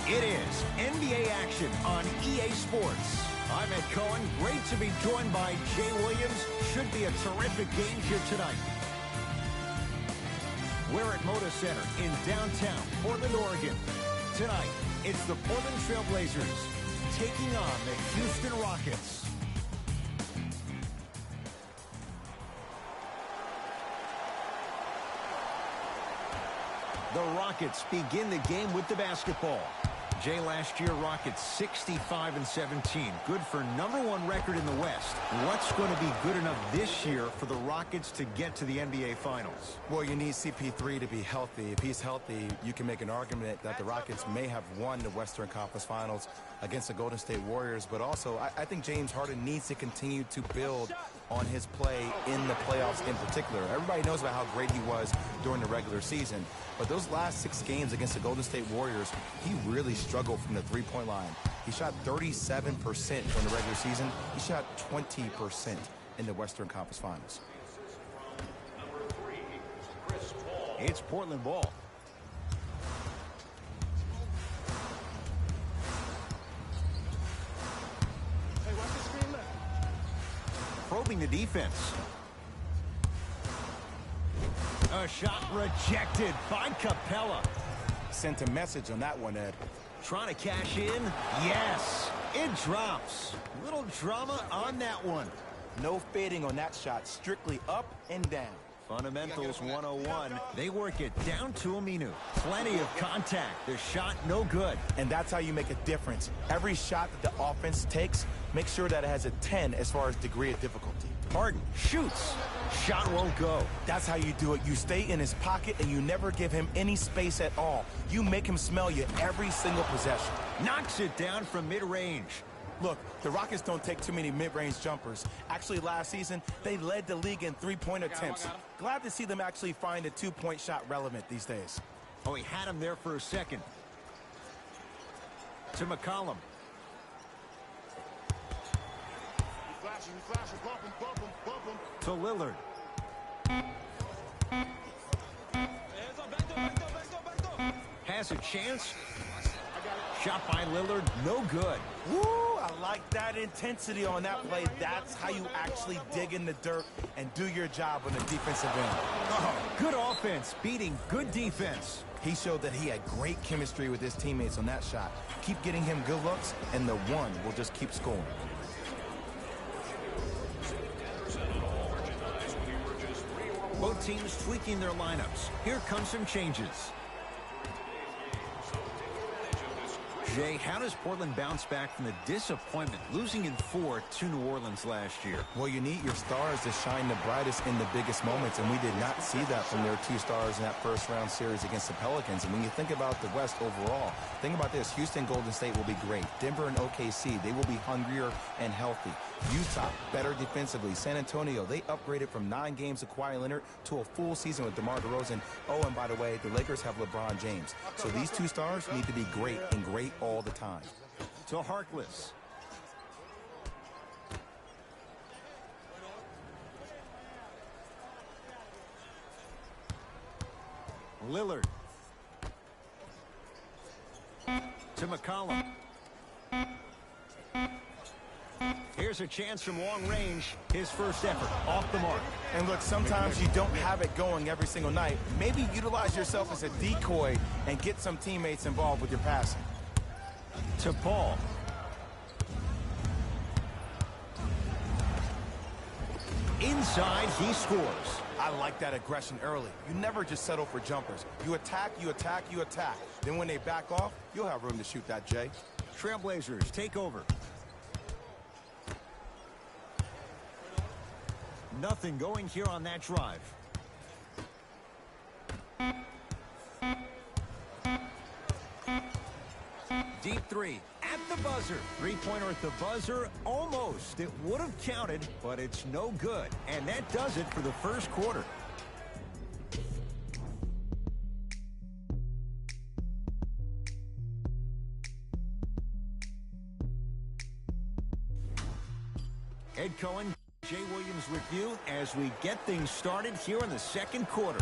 It is NBA action on EA Sports. I'm Ed Cohen. Great to be joined by Jay Williams. Should be a terrific game here tonight. We're at Moda Center in downtown Portland, Oregon. Tonight, it's the Portland Trail Blazers taking on the Houston Rockets. The Rockets begin the game with the basketball. Jay, last year, Rockets 65-17. Good for #1 record in the West. What's going to be good enough this year for the Rockets to get to the NBA Finals? Well, you need CP3 to be healthy. If he's healthy, you can make an argument that the Rockets may have won the Western Conference Finals against the Golden State Warriors. But also, I think James Harden needs to continue to build on his play in the playoffs in particular. Everybody knows about how great he was during the regular season. But those last 6 games against the Golden State Warriors, he really struggled from the three-point line. He shot 37% during the regular season. He shot 20% in the Western Conference Finals. It's Portland ball. Hey, watch the screen left. Probing the defense. A shot rejected by Capella. Sent a message on that one, Ed. Trying to cash in. Yes, it drops. Little drama on that one. No fading on that shot, strictly up and down. Fundamentals 101. They work it down to Aminu. Plenty of contact. The shot no good. And that's how you make a difference. Every shot that the offense takes, make sure that it has a 10 as far as degree of difficulty. Harden shoots. Shot won't go. That's how you do it. You stay in his pocket and you never give him any space at all. You make him smell you every single possession. Knocks it down from mid-range. Look, the Rockets don't take too many mid-range jumpers. Actually, last season, they led the league in three-point attempts. Glad to see them actually find a two-point shot relevant these days. Oh, he had him there for a second. To McCollum. To Lillard. Has a chance. Shot by Lillard, no good. Woo! I like that intensity on that play. That's how you actually dig in the dirt and do your job on the defensive end. Oh, good offense, beating good defense. He showed that he had great chemistry with his teammates on that shot. Keep getting him good looks, and the one will just keep scoring. Both teams tweaking their lineups. Here come some changes. Jay, how does Portland bounce back from the disappointment losing in 4 to New Orleans last year? Well, you need your stars to shine the brightest in the biggest moments, and we did not see that from their 2 stars in that first-round series against the Pelicans. And when you think about the West overall, think about this. Houston, Golden State will be great. Denver and OKC, they will be hungrier and healthy. Utah, better defensively. San Antonio, they upgraded from 9 games of Kawhi Leonard to a full season with DeMar DeRozan. Oh, and by the way, the Lakers have LeBron James. So these 2 stars need to be great and great all the time. To Harkless. Lillard. To McCollum. Here's a chance from long range. His first effort off the mark. And look, sometimes you don't have it going every single night. Maybe utilize yourself as a decoy and get some teammates involved with your passing. To Paul. Inside, he scores. I like that aggression early. You never just settle for jumpers. You attack, you attack, you attack. Then when they back off, you'll have room to shoot that, Jay. Trailblazers take over. Nothing going here on that drive. Deep 3 at the buzzer. 3-pointer at the buzzer. Almost. It would have counted, but it's no good. And that does it for the first quarter. Ed Cohen, Jay Williams with you as we get things started here in the second quarter.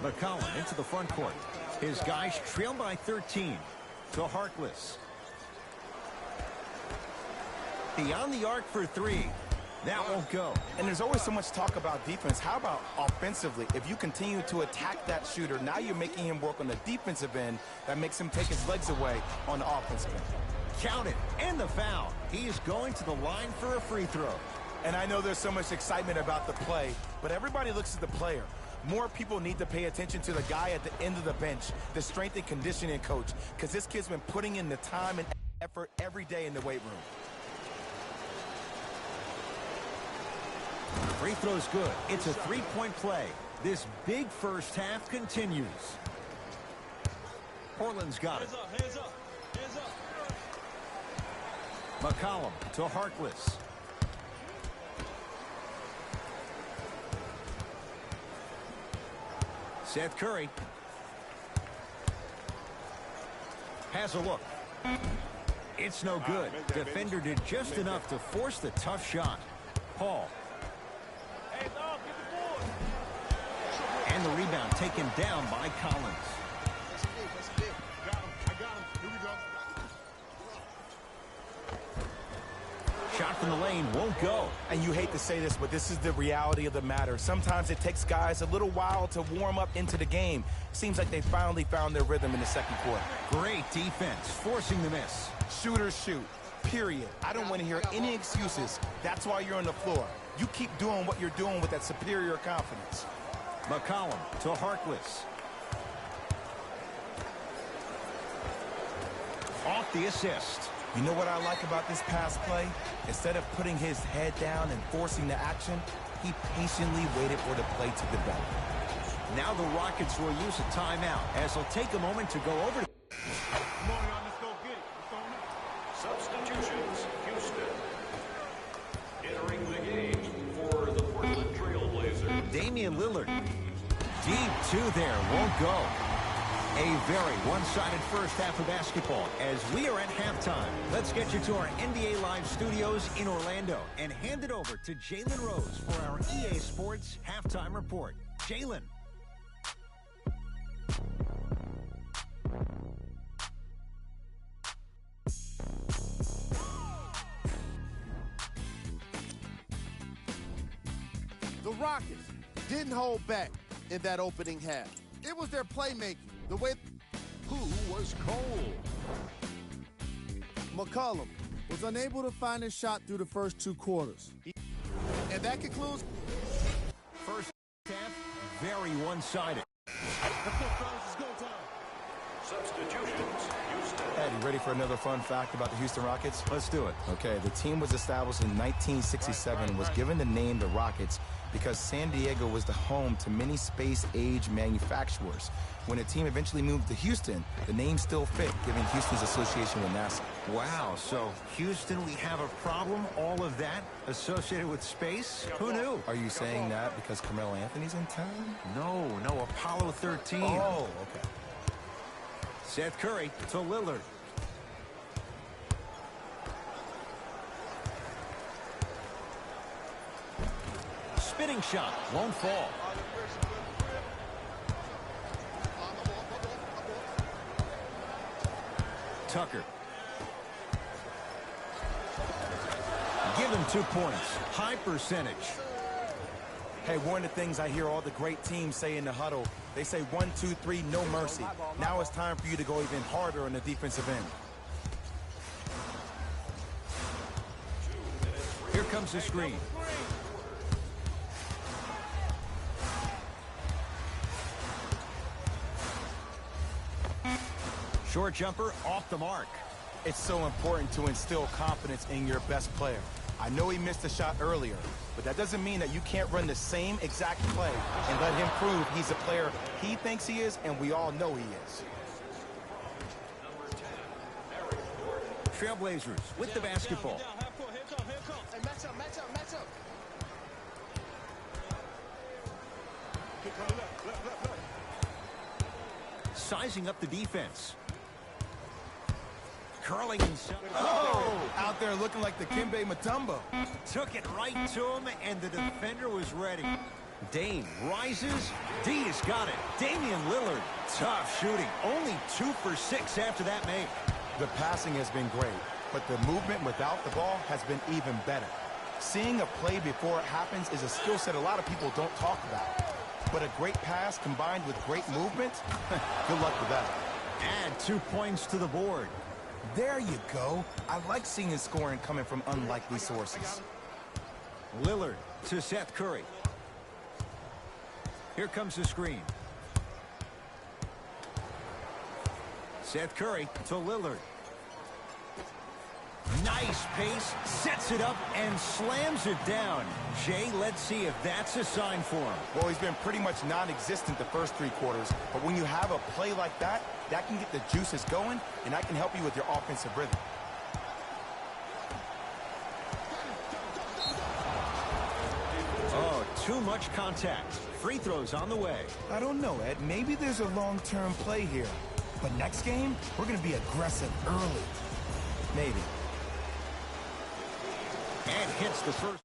McCollum into the front court. His guys trail by 13. to Harkless. Beyond the arc for three. That won't go. And there's always so much talk about defense. How about offensively? If you continue to attack that shooter, now you're making him work on the defensive end. That makes him take his legs away on the offensive end. Count it, and the foul. He is going to the line for a free throw. And I know there's so much excitement about the play, but everybody looks at the player. More people need to pay attention to the guy at the end of the bench, the strength and conditioning coach, because this kid's been putting in the time and effort every day in the weight room. Free throw's good. It's a three-point play. This big first half continues. Portland's got it. Hands up. McCollum to Harkless. Seth Curry. Has a look. It's no good. Defender did just enough to force the tough shot. Paul. And the rebound taken down by Collins. I got him. Here we go. Shot from the lane won't go. And you hate to say this, but this is the reality of the matter. Sometimes it takes guys a little while to warm up into the game. Seems like they finally found their rhythm in the second quarter. Great defense, forcing the miss. Shooters shoot, period. I don't want to hear any excuses. That's why you're on the floor. You keep doing what you're doing with that superior confidence. McCollum to Harkless. Off the assist. You know what I like about this pass play? Instead of putting his head down and forcing the action, he patiently waited for the play to develop. Now the Rockets will use a timeout as they'll take a moment to go over. Come on, y'all. Let's go get it. Let's go. Substitutions, Houston. Entering the game for the Portland Trail Blazers. Damian Lillard. Deep two there. Won't go. A very one-sided first half of basketball as we are at halftime. Let's get you to our NBA Live studios in Orlando and hand it over to Jalen Rose for our EA Sports Halftime Report. Jalen. The Rockets didn't hold back in that opening half. It was their playmaking, the way Who was cold? McCollum was unable to find his shot through the first two quarters. And that concludes First half, very one-sided. Let's go, fellas. It's go time. Substitutions, Houston. Eddie, ready for another fun fact about the Houston Rockets? Let's do it. Okay, the team was established in 1967, was given the name the Rockets because San Diego was the home to many space-age manufacturers. When the team eventually moved to Houston, the name still fit, given Houston's association with NASA. Wow, so Houston, we have a problem? All of that associated with space? Who knew? Are you saying that because Carmelo Anthony's in town? No, Apollo 13. Oh, okay. Seth Curry to Lillard. Spinning shot, won't fall. Tucker. Give him 2 points. High percentage. Hey, one of the things I hear all the great teams say in the huddle, they say 1, 2, 3, no mercy. Now it's time for you to go even harder on the defensive end. Here comes the screen. Short jumper off the mark. It's so important to instill confidence in your best player. I know he missed a shot earlier, but that doesn't mean that you can't run the same exact play and let him prove he's a player he thinks he is, and we all know he is. Trailblazers with the basketball. Down, half court, here come. Hey, match up. Here come left. Sizing up the defense. Curling inside. Oh, out there looking like the Kimbe Mutombo. Took it right to him, and the defender was ready. Dame rises. D has got it. Damian Lillard, tough shooting. Only 2 for 6 after that make. The passing has been great, but the movement without the ball has been even better. Seeing a play before it happens is a skill set a lot of people don't talk about. But a great pass combined with great movement, good luck with that. Add 2 points to the board. There you go. I like seeing scoring coming from unlikely sources. Lillard to Seth Curry. Here comes the screen. Seth Curry to Lillard. Nice pace, sets it up, and slams it down. Jay, let's see if that's a sign for him. Well, he's been pretty much non-existent the first 3 quarters, but when you have a play like that, that can get the juices going, and that can help you with your offensive rhythm. Oh, too much contact. Free throws on the way. I don't know, Ed. Maybe there's a long-term play here. But next game, we're going to be aggressive early. Maybe. And hits the first.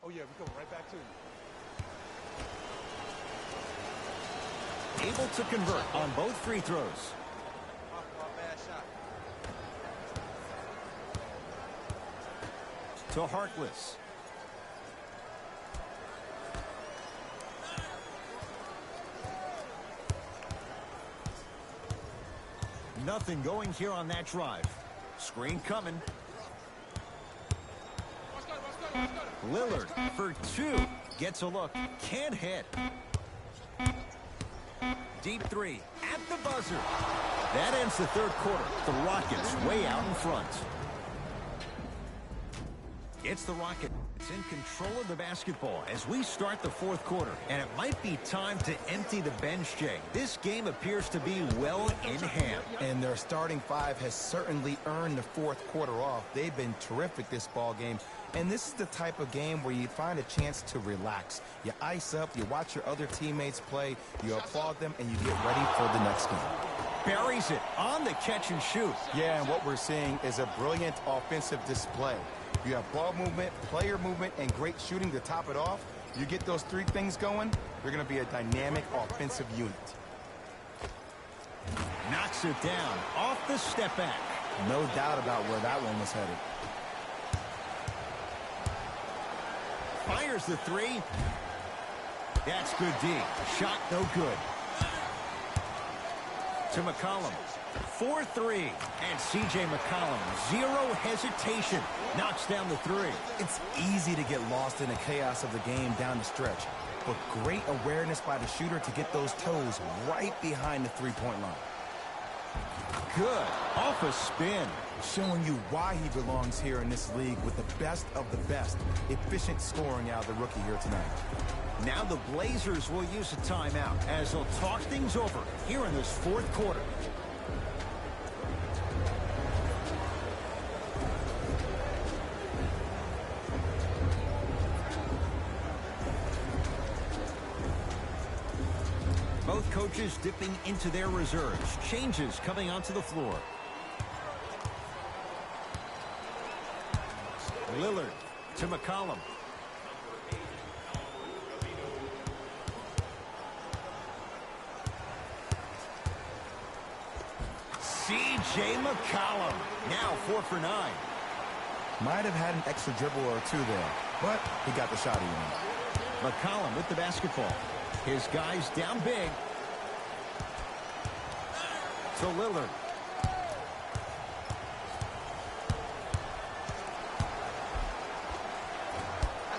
Oh, yeah, we're coming right back to you. Able to convert on both free throws. Bad shot. To Harkless. Nothing going here on that drive. Screen coming. Lillard for 2. Gets a look. Can't hit. Deep 3 at the buzzer. That ends the 3rd quarter. The Rockets way out in front. It's the Rockets in control of the basketball as we start the 4th quarter. And it might be time to empty the bench, Jay. This game appears to be well in hand. And their starting 5 has certainly earned the 4th quarter off. They've been terrific this ball game. And this is the type of game where you find a chance to relax. You ice up, you watch your other teammates play, you applaud them, and you get ready for the next game. Buries it on the catch and shoot. Yeah, and what we're seeing is a brilliant offensive display. You have ball movement, player movement, and great shooting to top it off. You get those 3 things going, you're going to be a dynamic offensive unit. Knocks it down off the step back. No doubt about where that one was headed. Fires the 3. That's good D. Shot no good. To McCollum. 4-3. And C.J. McCollum, 0 hesitation. Knocks down the 3. It's easy to get lost in the chaos of the game down the stretch. But great awareness by the shooter to get those toes right behind the three-point line. Good. Off a spin. Showing you why he belongs here in this league with the best of the best. Efficient scoring out of the rookie here tonight. Now the Blazers will use a timeout as they'll talk things over here in this 4th quarter. Both coaches dipping into their reserves. Changes coming onto the floor. Lillard to McCollum. C.J. McCollum. Now 4 for 9. Might have had an extra dribble or 2 there, but he got the shot he wanted. McCollum with the basketball. His guys down big. To Lillard.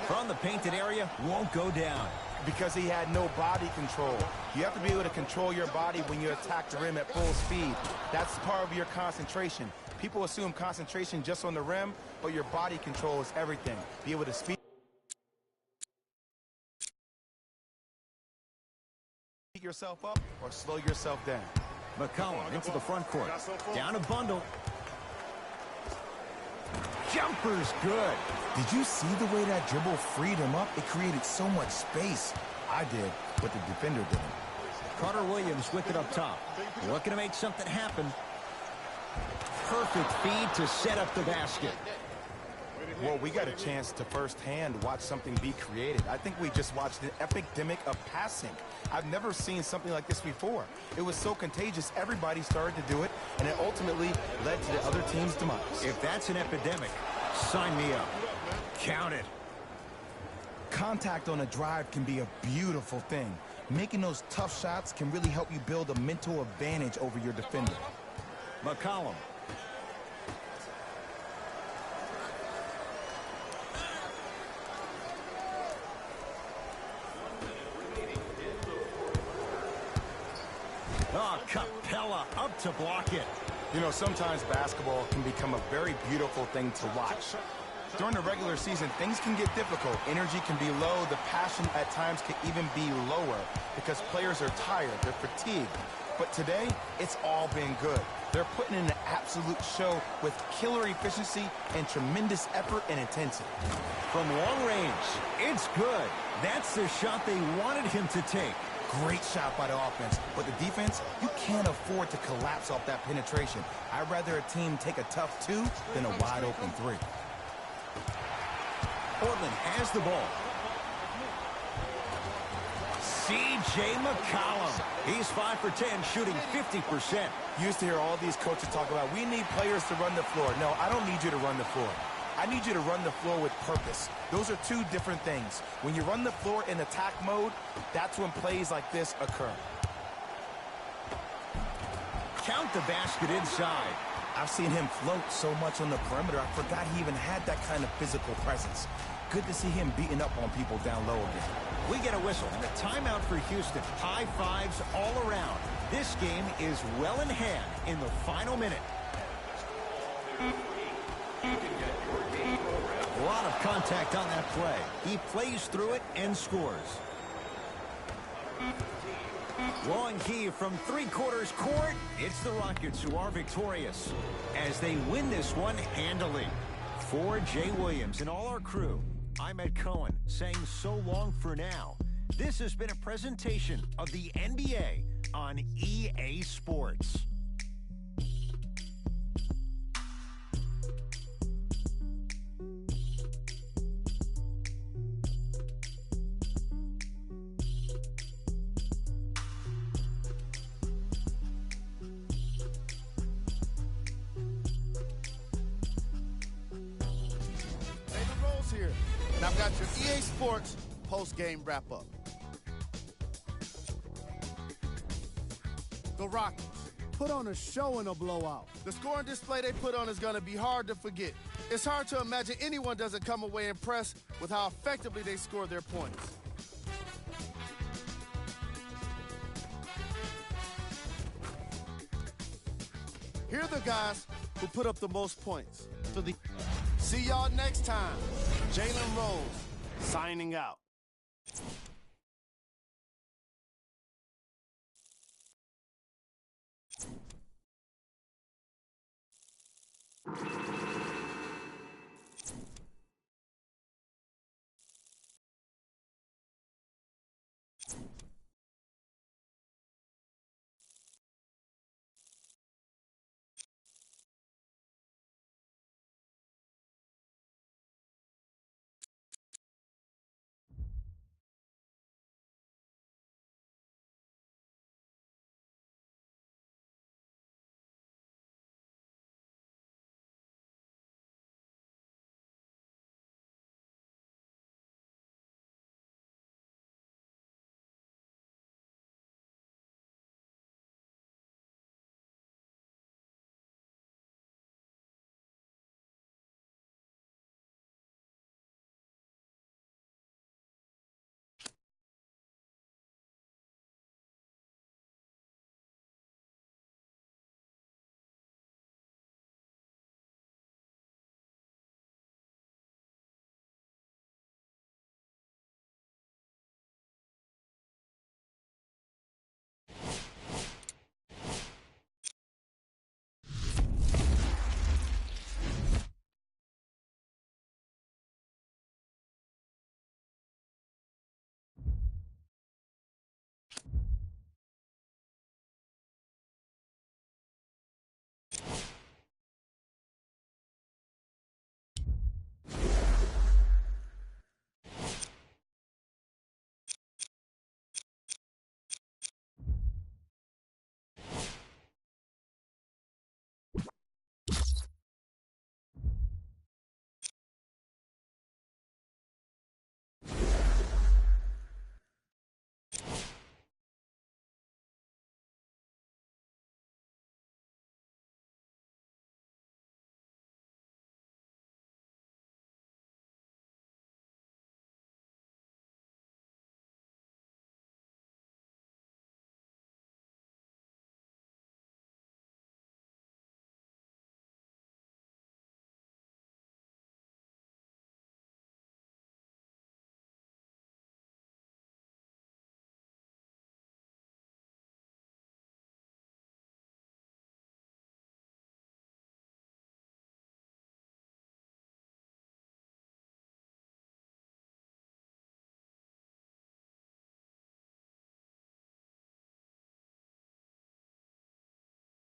From the painted area, won't go down. Because he had no body control. You have to be able to control your body when you attack the rim at full speed. That's part of your concentration. People assume concentration just on the rim, but your body control is everything. Be able to speed. yourself up or slow yourself down. McCollum into the front court. Down a bundle. Jumper's good. Did you see the way that dribble freed him up? It created so much space. I did, but the defender didn't. Carter Williams with it up top. Looking to make something happen. Perfect feed to set up the basket. Well, we got a chance to firsthand watch something be created. I think we just watched an epidemic of passing. I've never seen something like this before. It was so contagious, everybody started to do it, and it ultimately led to the other team's demise. If that's an epidemic, sign me up. Count it. Contact on a drive can be a beautiful thing. Making those tough shots can really help you build a mental advantage over your defender. McCollum. Oh, Capella up to block it. You know, sometimes basketball can become a very beautiful thing to watch. During the regular season, things can get difficult. Energy can be low. The passion at times can even be lower because players are tired. They're fatigued. But today, it's all been good. They're putting in an absolute show with killer efficiency and tremendous effort and intensity. From long range, it's good. That's the shot they wanted him to take. Great shot by the offense, but the defense, you can't afford to collapse off that penetration. I'd rather a team take a tough two than a wide-open three. Portland has the ball. C.J. McCollum. He's 5 for 10, shooting 50%. Used to hear all these coaches talk about, we need players to run the floor. No, I don't need you to run the floor. I need you to run the floor with purpose. Those are two different things. When you run the floor in attack mode, that's when plays like this occur. Count the basket inside. I've seen him float so much on the perimeter, I forgot he even had that kind of physical presence. Good to see him beating up on people down low again. We get a whistle and a timeout for Houston. High fives all around. This game is well in hand in the final minute. A lot of contact on that play. He plays through it and scores. Long key from three-quarters court. It's the Rockets who are victorious as they win this one handily. For Jay Williams and all our crew, I'm Ed Cohen saying so long for now. This has been a presentation of the NBA on EA Sports. Here, and I've got your EA Sports post-game wrap-up. The Rockets put on a show in a blowout. The scoring display they put on is going to be hard to forget. It's hard to imagine anyone doesn't come away impressed with how effectively they score their points. Here are the guys who put up the most points. See y'all next time. Jalen Rose signing out.